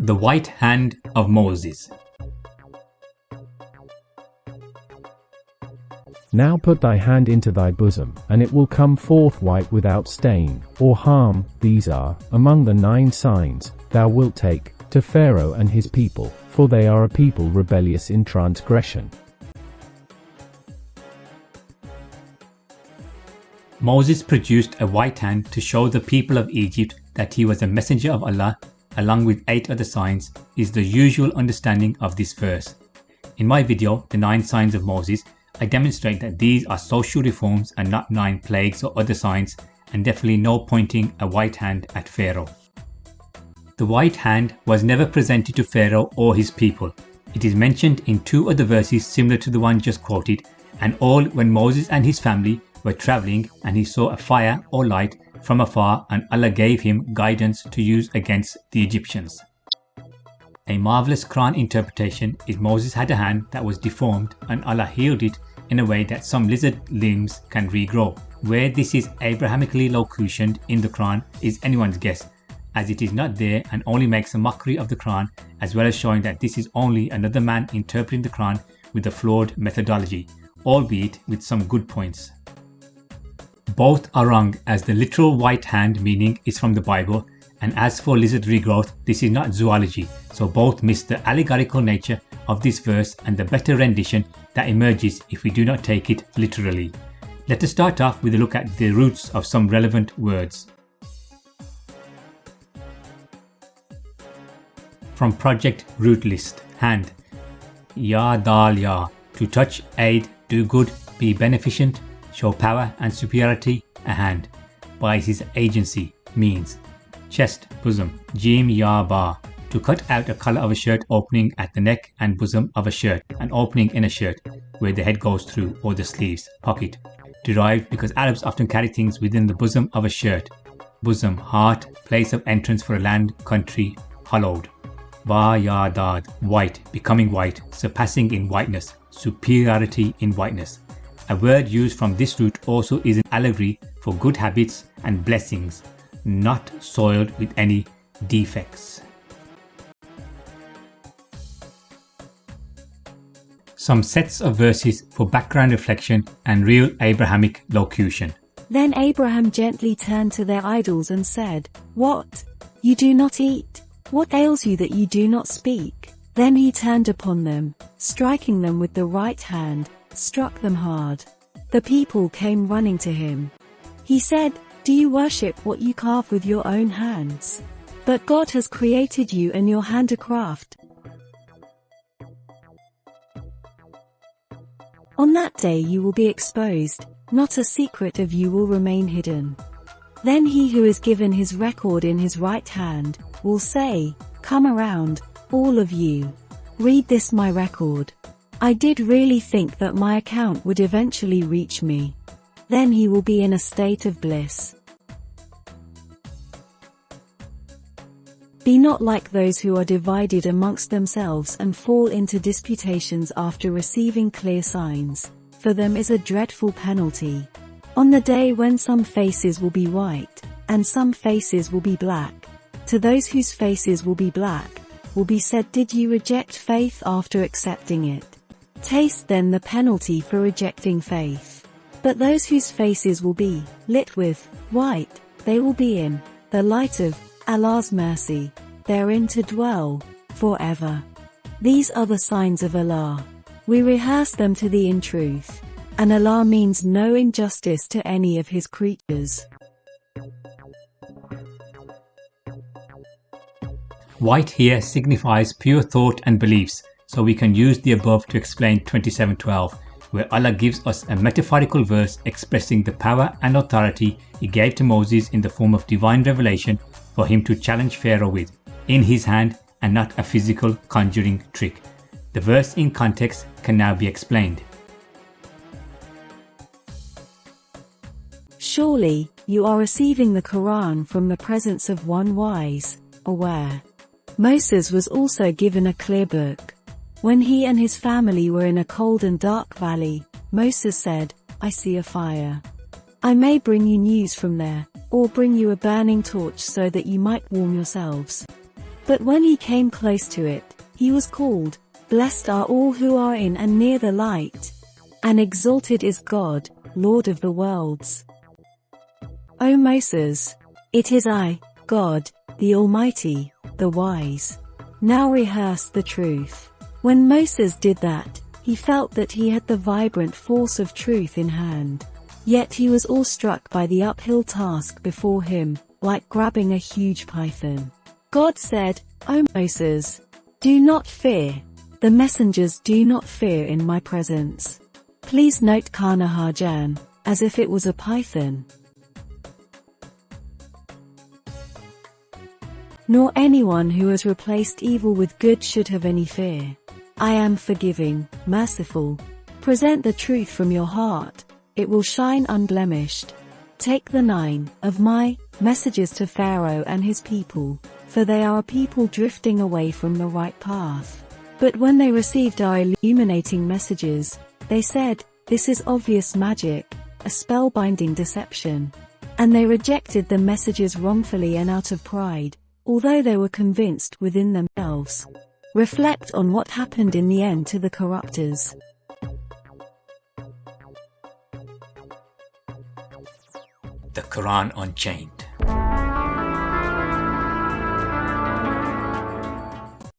The white hand of Moses. Now put thy hand into thy bosom, and it will come forth white without stain, or harm. These are, among the 9 signs, thou wilt take, to Pharaoh and his people, for they are a people rebellious in transgression. Moses produced a white hand to show the people of Egypt that he was a messenger of Allah, along with 8 other signs, is the usual understanding of this verse. In my video, The 9 Signs of Moses, I demonstrate that these are social reforms and not 9 plagues or other signs, and definitely no pointing a white hand at Pharaoh. The white hand was never presented to Pharaoh or his people. It is mentioned in 2 other verses similar to the one just quoted, and all when Moses and his family were travelling and he saw a fire or light from afar, and Allah gave him guidance to use against the Egyptians. A marvelous Qur'an interpretation is Moses had a hand that was deformed and Allah healed it in a way that some lizard limbs can regrow. Where this is Abrahamically locutioned in the Qur'an is anyone's guess, as it is not there and only makes a mockery of the Qur'an, as well as showing that this is only another man interpreting the Qur'an with a flawed methodology, albeit with some good points. Both are wrong, as the literal white hand meaning is from the Bible, and as for lizard regrowth, this is not zoology, so both miss the allegorical nature of this verse and the better rendition that emerges if we do not take it literally. Let us start off with a look at the roots of some relevant words. From Project Root List, hand. Ya dal ya, to touch, aid, do good, be beneficent, show power and superiority, a hand. By his agency, means. Chest, bosom, jim ya ba, to cut out a collar of a shirt opening at the neck and bosom of a shirt, an opening in a shirt where the head goes through, or the sleeves. Pocket, derived because Arabs often carry things within the bosom of a shirt. Bosom, heart, place of entrance for a land, country, hallowed. Ba ya dad, white, becoming white, surpassing in whiteness, superiority in whiteness. A word used from this root also is an allegory for good habits and blessings, not soiled with any defects. Some sets of verses for background reflection and real Abrahamic locution. Then Abraham gently turned to their idols and said, "What? You do not eat? What ails you that you do not speak?" Then he turned upon them, striking them with the right hand, struck them hard. The people came running to him. He said, "Do you worship what you carve with your own hands? But God has created you and your handicraft. On that day you will be exposed, not a secret of you will remain hidden." Then he who is given his record in his right hand, will say, "Come around, all of you. Read this my record. I did really think that my account would eventually reach me." Then he will be in a state of bliss. Be not like those who are divided amongst themselves and fall into disputations after receiving clear signs. For them is a dreadful penalty. On the day when some faces will be white, and some faces will be black. To those whose faces will be black, will be said, "Did you reject faith after accepting it? Taste then the penalty for rejecting faith." But those whose faces will be lit with white, they will be in the light of Allah's mercy, therein to dwell forever. These are the signs of Allah. We rehearse them to thee in truth, and Allah means no injustice to any of his creatures. White here signifies pure thought and beliefs, so we can use the above to explain 27:12, where Allah gives us a metaphorical verse expressing the power and authority he gave to Moses in the form of divine revelation for him to challenge Pharaoh with, in his hand and not a physical conjuring trick. The verse in context can now be explained. Surely, you are receiving the Qur'an from the presence of one wise, aware. Moses was also given a clear book. When he and his family were in a cold and dark valley, Moses said, "I see a fire. I may bring you news from there, or bring you a burning torch so that you might warm yourselves." But when he came close to it, he was called, "Blessed are all who are in and near the light, and exalted is God, Lord of the worlds. O Moses, it is I, God, the Almighty, the Wise. Now rehearse the truth." When Moses did that, he felt that he had the vibrant force of truth in hand. Yet he was awestruck by the uphill task before him, like grabbing a huge python. God said, "O Moses, do not fear. The messengers do not fear in my presence." Please note Kana Harjan, as if it was a python. Nor anyone who has replaced evil with good should have any fear. I am forgiving, merciful. Present the truth from your heart. It will shine unblemished. Take the 9 of my messages to Pharaoh and his people, for they are a people drifting away from the right path. But when they received our illuminating messages, they said, "This is obvious magic, a spellbinding deception." And they rejected the messages wrongfully and out of pride, although they were convinced within themselves. Reflect on what happened in the end to the corruptors. The Quran Unchained.